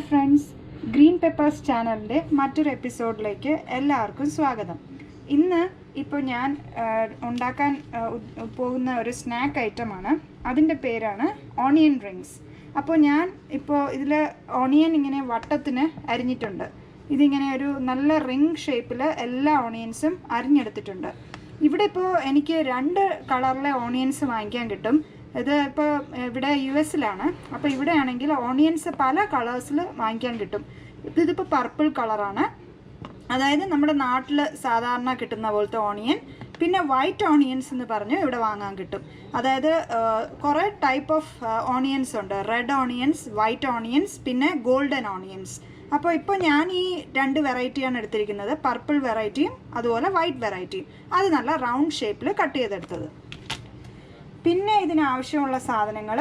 Friends, green peppers ചാനലിൻ്റെ മറ്റൊരു എപ്പിസോഡിലേക്ക് എല്ലാവർക്കും സ്വാഗതം. ഇന്ന് ഇപ്പോൾ ഞാൻ ഉണ്ടാക്കാൻ പോകുന്ന ഒരു സ്നാക്ക് ഐറ്റമാണ്. അതിൻ്റെ പേരാണ് ഓണിയൻ റിങ്സ്. അപ്പോൾ ഞാൻ ഇപ്പോൾ ഇതിൽ ഓണിയൻ ഇങ്ങനെ വട്ടത്തിന് അരിഞ്ഞിട്ടുണ്ട്. ഇതിങ്ങനെ ഒരു നല്ല റിങ് ഷേപ്പിൽ എല്ലാ ഓണിയൻസും അരിഞ്ഞെടുത്തിട്ടുണ്ട്. ഇവിടെ ഇപ്പോൾ എനിക്ക് 2 കളറിലെ ഓണിയൻസ് വാങ്ങിക്കാൻ കിട്ടും. ഇത് ഇപ്പോൾ ഇവിടെ US-ലാണ്. അപ്പോൾ ഇവിടെ ആണെങ്കിൽ ഓണിയൻസ് പല കളേഴ്സിൽ വാങ്ങിക്കാൻ കിട്ടും. ഇതിപ്പോൾ പർപ്പിൾ കളറാണ്, അതായത് നമ്മുടെ നാട്ടിൽ സാധാരണ കിട്ടുന്ന പോലത്തെ ഓണിയൻ. പിന്നെ വൈറ്റ് ഓണിയൻസ് എന്ന് പറഞ്ഞ് ഇവിടെ വാങ്ങാൻ കിട്ടും. അതായത് കുറേ ടൈപ്പ് ഓഫ് ഓണിയൻസ് ഉണ്ട്. റെഡ് ഓണിയൻസ്, വൈറ്റ് ഓണിയൻസ്, പിന്നെ ഗോൾഡൻ ഓണിയൻസ്. അപ്പോൾ ഇപ്പോൾ ഞാൻ ഈ 2 വെറൈറ്റിയാണ് എടുത്തിരിക്കുന്നത്, പർപ്പിൾ വെറൈറ്റിയും അതുപോലെ വൈറ്റ് വെറൈറ്റിയും. അത് നല്ല റൗണ്ട് ഷേപ്പിൽ കട്ട് ചെയ്തെടുത്തത്. പിന്നെ ഇതിനാവശ്യമുള്ള സാധനങ്ങൾ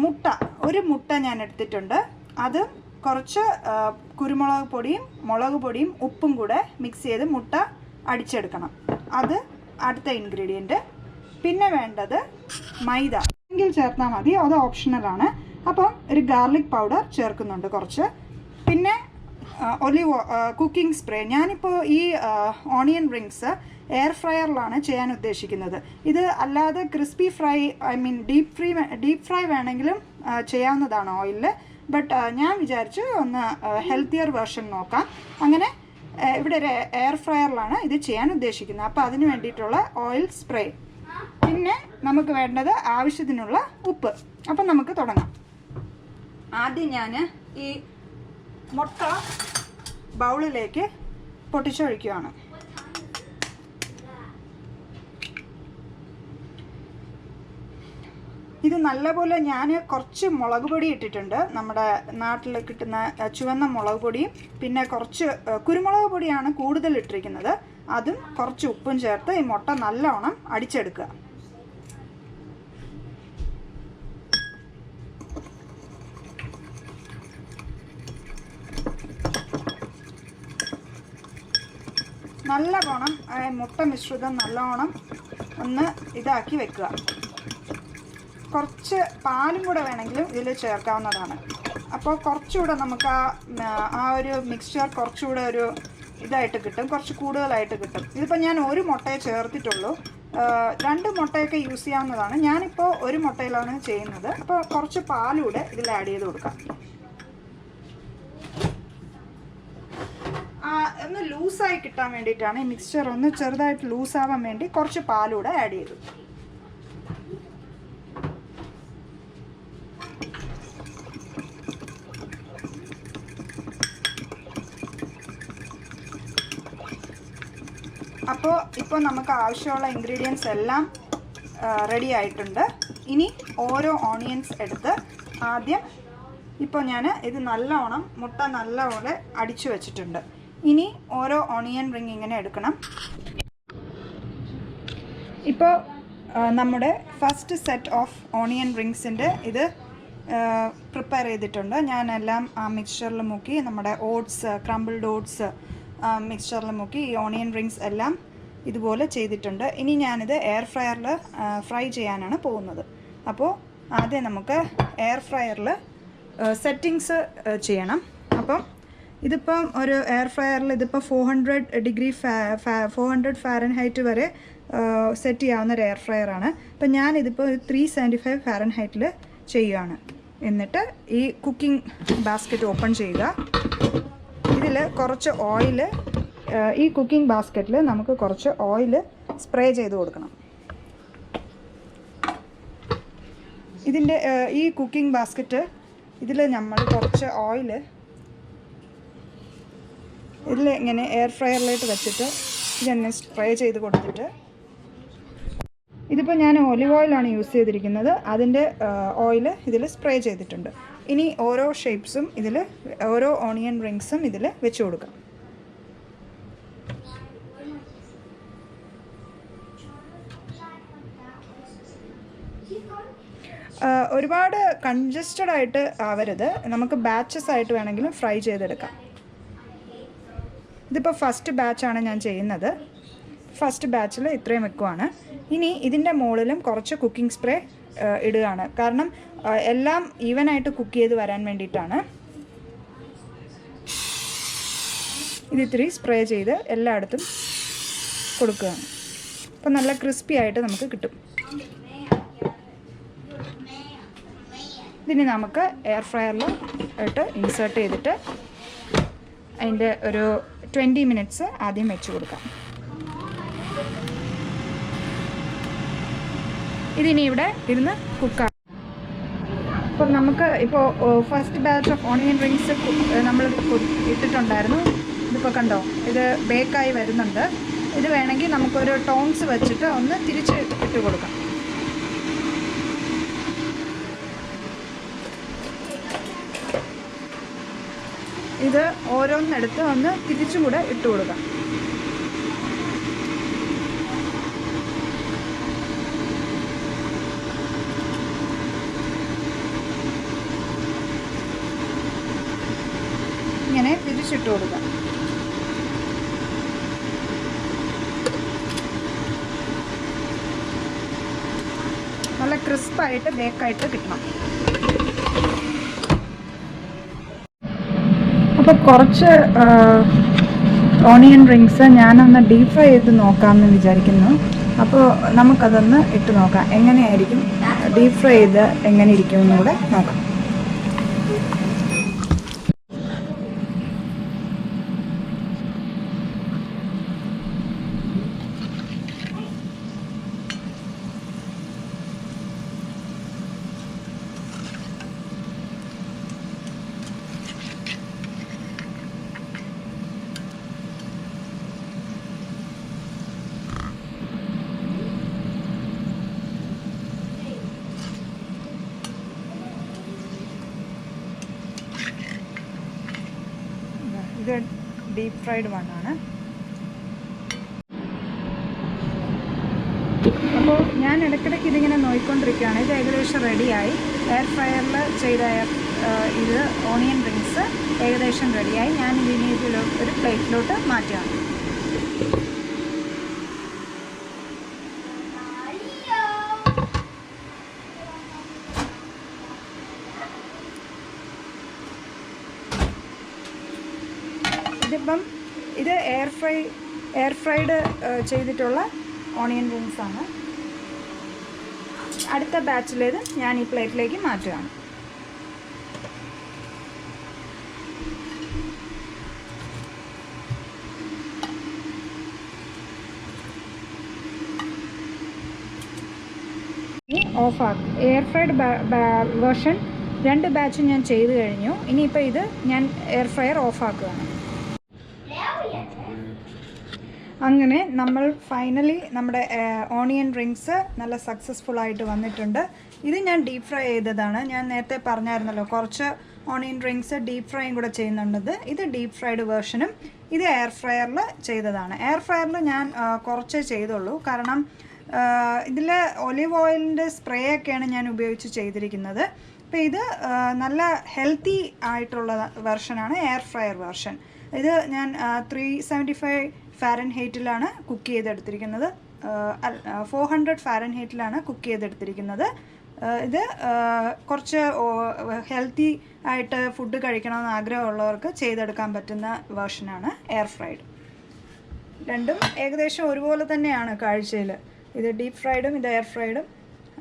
മുട്ട, ഒരു മുട്ട ഞാൻ എടുത്തിട്ടുണ്ട്. അത് കുറച്ച് കുരുമുളക് പൊടിയും മുളക് പൊടിയും ഉപ്പും കൂടെ മിക്സ് ചെയ്ത് മുട്ട അടിച്ചെടുക്കണം. അത് അടുത്ത ഇൻഗ്രീഡിയൻറ്റ്. പിന്നെ വേണ്ടത് മൈദ എങ്കിൽ ചേർത്താൽ മതി, അത് ഓപ്ഷണലാണ്. അപ്പം ഒരു ഗാർലിക് പൗഡർ ചേർക്കുന്നുണ്ട് കുറച്ച്. പിന്നെ ഒലിവ് കുക്കിംഗ് സ്പ്രേ. ഞാനിപ്പോൾ ഈ ഓണിയൻ റിങ്സ് എയർ ഫ്രയറിലാണ് ചെയ്യാൻ ഉദ്ദേശിക്കുന്നത്. ഇത് അല്ലാതെ ക്രിസ്പി ഫ്രൈ, ഡീപ്പ് ഫ്രൈ വേണമെങ്കിലും ചെയ്യാവുന്നതാണ് ഓയിലിൽ. ബട്ട് ഞാൻ വിചാരിച്ചു ഒന്ന് ഹെൽത്തിയർ വേർഷൻ നോക്കാം. അങ്ങനെ ഇവിടെ ഒരു എയർ ഫ്രയറിലാണ് ഇത് ചെയ്യാൻ ഉദ്ദേശിക്കുന്നത്. അപ്പോൾ അതിന് വേണ്ടിയിട്ടുള്ള ഓയിൽ സ്പ്രേ. പിന്നെ നമുക്ക് വേണ്ടത് ആവശ്യത്തിനുള്ള ഉപ്പ്. അപ്പം നമുക്ക് തുടങ്ങാം. ആദ്യം ഞാൻ ഈ മുട്ട ബൗളിലേക്ക് പൊട്ടിച്ചൊഴിക്കുകയാണ്. ഇത് നല്ലപോലെ ഞാൻ കുറച്ച് മുളക് പൊടി ഇട്ടിട്ടുണ്ട്. നമ്മുടെ നാട്ടിൽ കിട്ടുന്ന ചുവന്ന മുളക് പൊടിയും പിന്നെ കുറച്ച് കുരുമുളക് പൊടിയാണ് കൂടുതൽ ഇട്ടിരിക്കുന്നത്. അതും കുറച്ച് ഉപ്പും ചേർത്ത് ഈ മുട്ട നല്ലോണം അടിച്ചെടുക്കുക. നല്ലവണ്ണം മുട്ട മിശ്രിതം നല്ലോണം ഒന്ന് ഇതാക്കി വെക്കുക. കുറച്ച് പാലും കൂടെ വേണമെങ്കിലും ഇതിൽ ചേർക്കാവുന്നതാണ്. അപ്പോൾ കുറച്ചുകൂടെ നമുക്ക് ആ ഒരു മിക്സ്ചർ കുറച്ചുകൂടെ ഒരു ഇതായിട്ട് കിട്ടും, കുറച്ച് കൂടുതലായിട്ട് കിട്ടും. ഇതിപ്പോൾ ഞാൻ ഒരു മുട്ടയെ ചേർത്തിട്ടുള്ളൂ. 2 മുട്ടയൊക്കെ യൂസ് ചെയ്യാവുന്നതാണ്. ഞാനിപ്പോൾ ഒരു മുട്ടയിലാണ് ചെയ്യുന്നത്. അപ്പോൾ കുറച്ച് പാലൂടെ ഇതിൽ ആഡ് ചെയ്ത് കൊടുക്കാം. ഒന്ന് ലൂസായി കിട്ടാൻ വേണ്ടിയിട്ടാണ്, ഈ മിക്സ്ചർ ഒന്ന് ചെറുതായിട്ട് ലൂസാവാൻ വേണ്ടി കുറച്ച് പാലൂടെ ആഡ് ചെയ്തു. ഇപ്പോൾ നമുക്ക് ആവശ്യമുള്ള ഇൻഗ്രീഡിയൻസ് എല്ലാം റെഡി ആയിട്ടുണ്ട്. ഇനി ഓരോ ഓണിയൻസ് എടുത്ത് ആദ്യം ഇപ്പോൾ ഞാൻ ഇത് നല്ലോണം മുട്ട നല്ലപോലെ അടിച്ചു വെച്ചിട്ടുണ്ട്. ഇനി ഓരോ ഓണിയൻ റിങ് ഇങ്ങനെ എടുക്കണം. ഇപ്പോൾ നമ്മുടെ ഫസ്റ്റ് സെറ്റ് ഓഫ് ഓണിയൻ റിങ്സിൻ്റെ ഇത് പ്രിപ്പയർ ചെയ്തിട്ടുണ്ട്. ഞാനെല്ലാം ആ മിക്സ്ചറിൽ മുക്കി, നമ്മുടെ ഓട്സ്, ക്രംബിൾഡ് ഓട്സ് മിക്സ്ചറിൽ മുക്കി ഈ ഓണിയൻ റിങ്സ് എല്ലാം ഇതുപോലെ ചെയ്തിട്ടുണ്ട്. ഇനി ഞാനിത് എയർ ഫ്രയറിൽ ഫ്രൈ ചെയ്യാനാണ് പോകുന്നത്. അപ്പോൾ ആദ്യം നമുക്ക് എയർ ഫ്രയറിൽ സെറ്റിങ്സ് ചെയ്യണം. അപ്പം ഇതിപ്പം ഒരു എയർ ഫ്രയറിൽ ഇതിപ്പോൾ 400 ഫാരൻഹൈറ്റ് വരെ സെറ്റ് ചെയ്യാവുന്ന ഒരു എയർ ഫ്രയറാണ്. അപ്പം ഞാനിതിപ്പോൾ 375 ഫാരൻഹൈറ്റിൽ ചെയ്യുകയാണ്. എന്നിട്ട് ഈ കുക്കിംഗ് ബാസ്ക്കറ്റ് ഓപ്പൺ ചെയ്യുക. ഇതിൽ കുറച്ച് ഓയിൽ, ഈ കുക്കിംഗ് ബാസ്ക്കറ്റിൽ നമുക്ക് കുറച്ച് ഓയിൽ സ്പ്രേ ചെയ്ത് കൊടുക്കണം. ഇതിൻ്റെ ഈ കുക്കിംഗ് ബാസ്ക്കറ്റ് ഇതിൽ നമ്മൾ കുറച്ച് ഓയിൽ ഇതിൽ ഇങ്ങനെ എയർ ഫ്രയറിലേക്ക് വെച്ചിട്ട് ഇതെന്നെ സ്പ്രേ ചെയ്ത് കൊടുത്തിട്ട്, ഇതിപ്പോൾ ഞാൻ ഒലിവ് ഓയിലാണ് യൂസ് ചെയ്തിരിക്കുന്നത്. അതിൻ്റെ ഓയിൽ ഇതിൽ സ്പ്രേ ചെയ്തിട്ടുണ്ട്. ഇനി ഓരോ ഷേപ്സും ഇതിൽ, ഓരോ ഓണിയൻ റിങ്സും ഇതിൽ വെച്ച് കൊടുക്കാം. ഒരുപാട് കൺജസ്റ്റഡ് ആയിട്ട് ആവരുത്. നമുക്ക് ബാച്ചസ് ആയിട്ട് വേണമെങ്കിലും ഫ്രൈ ചെയ്തെടുക്കാം. ഇതിപ്പോൾ ഫസ്റ്റ് ബാച്ചാണ് ഞാൻ ചെയ്യുന്നത്. ഫസ്റ്റ് ബാച്ചിൽ ഇത്രയും വെക്കുവാണ്. ഇനി ഇതിൻ്റെ മുകളിലും കുറച്ച് കുക്കിംഗ് സ്പ്രേ ഇടുകയാണ്. കാരണം എല്ലാം ഈവനായിട്ട് കുക്ക് ചെയ്ത് വരാൻ വേണ്ടിയിട്ടാണ്. ഇത് ഇത്തിരി സ്പ്രേ ചെയ്ത് എല്ലായിടത്തും കൊടുക്കുകയാണ്. അപ്പോൾ നല്ല ക്രിസ്പി ആയിട്ട് നമുക്ക് കിട്ടും. ഇതിന് നമുക്ക് എയർ ഫ്രയറിൽ ഇട്ട് ഇൻസേർട്ട് ചെയ്തിട്ട് അതിൻ്റെ ഒരു 20 മിനിറ്റ്സ് ആദ്യം വെച്ച് കൊടുക്കാം. ഇതിനി ഇവിടെ ഇരുന്ന് കുക്കാണ്. അപ്പോൾ നമുക്ക് ഇപ്പോൾ first batch of onion rings നമ്മൾ ഇട്ടിട്ടുണ്ടായിരുന്നു. ഇതിപ്പോൾ കണ്ടോ, ഇത് ബേക്കായി വരുന്നുണ്ട്. ഇത് വേണമെങ്കിൽ നമുക്കൊരു ടോൺസ് വെച്ചിട്ട് ഒന്ന് തിരിച്ച് ഇട്ട് കൊടുക്കാം. ഇത് ഓരോന്നെടുത്ത് ഒന്ന് തിരിച്ചും കൂടെ ഇട്ട് കൊടുക്കാം. ഇങ്ങനെ തിരിച്ചിട്ട് കൊടുക്കാം. നല്ല ക്രിസ്പായിട്ട് ബേക്കായിട്ട് കിട്ടണം. അപ്പോൾ കുറച്ച് ഓണിയൻ റിങ്സ് ഞാനൊന്ന് ഡീപ് ഫ്രൈ ചെയ്ത് നോക്കാമെന്ന് വിചാരിക്കുന്നു. അപ്പോൾ നമുക്കതൊന്ന് ഇട്ട് നോക്കാം, എങ്ങനെയായിരിക്കും ഡീപ് ഫ്രൈ ചെയ്ത് എങ്ങനെ ഇരിക്കുമെന്നും കൂടെ നോക്കാം. ഇത് ഡീപ് ഫ്രൈഡ് വണ്ണാണ്. അപ്പോൾ ഞാൻ ഇടയ്ക്കിടയ്ക്ക് ഇതിങ്ങനെ നോക്കിക്കൊണ്ടിരിക്കുകയാണ്. ഇത് ഏകദേശം റെഡിയായി. എയർ ഫ്രയറിൽ ചെയ്ത ഇത് ഓണിയൻ റിങ്സ് ഏകദേശം റെഡിയായി. ഞാൻ ഇതിനെ ഒരു പ്ലേറ്റിലോട്ട് മാറ്റുകയാണ്. ഇതിപ്പം ഇത് എയർ ഫ്രൈഡ് ചെയ്തിട്ടുള്ള ഓണിയൻ റിങ്സ് ആണ്. അടുത്ത ബാച്ചിലേത് ഞാൻ ഈ പ്ലേറ്റിലേക്ക് മാറ്റുകയാണ്. ഓഫാക്കും. എയർ ഫ്രൈഡ് വേർഷൻ 2 ബാച്ച് ഞാൻ ചെയ്ത് കഴിഞ്ഞു. ഇനിയിപ്പോൾ ഇത് ഞാൻ എയർ ഫ്രയർ ഓഫാക്കുകയാണ്. അങ്ങനെ നമ്മൾ ഫൈനലി നമ്മുടെ ഓണിയൻ റിങ്സ് നല്ല സക്സസ്ഫുൾ ആയിട്ട് വന്നിട്ടുണ്ട്. ഇത് ഞാൻ ഡീപ് ഫ്രൈ ചെയ്തതാണ്. ഞാൻ നേരത്തെ പറഞ്ഞായിരുന്നല്ലോ കുറച്ച് ഓണിയൻ റിങ്സ് ഡീപ് ഫ്രൈയും കൂടെ ചെയ്യുന്നുണ്ട്. ഇത് ഡീപ് ഫ്രൈഡ് വേർഷനും ഇത് എയർ ഫ്രയറിൽ ചെയ്തതാണ്. എയർ ഫ്രയറിൽ ഞാൻ കുറച്ചേ ചെയ്തുള്ളൂ, കാരണം ഇതിൽ ഒലിവ് ഓയിലിൻ്റെ സ്പ്രേ ഒക്കെയാണ് ഞാൻ ഉപയോഗിച്ച് ചെയ്തിരിക്കുന്നത്. അപ്പോൾ ഇത് നല്ല ഹെൽത്തി ആയിട്ടുള്ള വെർഷനാണ് എയർ ഫ്രയർ വെർഷൻ. ഇത് ഞാൻ 375 ഫാരൻഹീറ്റിലാണ് കുക്ക് ചെയ്തെടുത്തിരിക്കുന്നത്. 400 ഫാരൻഹീറ്റിലാണ് കുക്ക് ചെയ്തെടുത്തിരിക്കുന്നത്. ഇത് കുറച്ച് ഹെൽത്തി ആയിട്ട് ഫുഡ് കഴിക്കണമെന്ന് ആഗ്രഹമുള്ളവർക്ക് ചെയ്തെടുക്കാൻ പറ്റുന്ന വേർഷനാണ് എയർ ഫ്രൈഡ്. രണ്ടും ഏകദേശം ഒരുപോലെ തന്നെയാണ് കാഴ്ചയിൽ. ഇത് ഡീപ് ഫ്രൈഡും ഇത് എയർ ഫ്രൈഡും.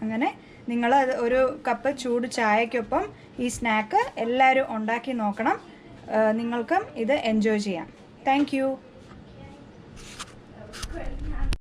അങ്ങനെ നിങ്ങൾ ഒരു കപ്പ് ചൂട് ചായക്കൊപ്പം ഈ സ്നാക്ക് എല്ലാവരും ഉണ്ടാക്കി നോക്കണം. നിങ്ങൾക്കും ഇത് എൻജോയ് ചെയ്യാം. Thank you.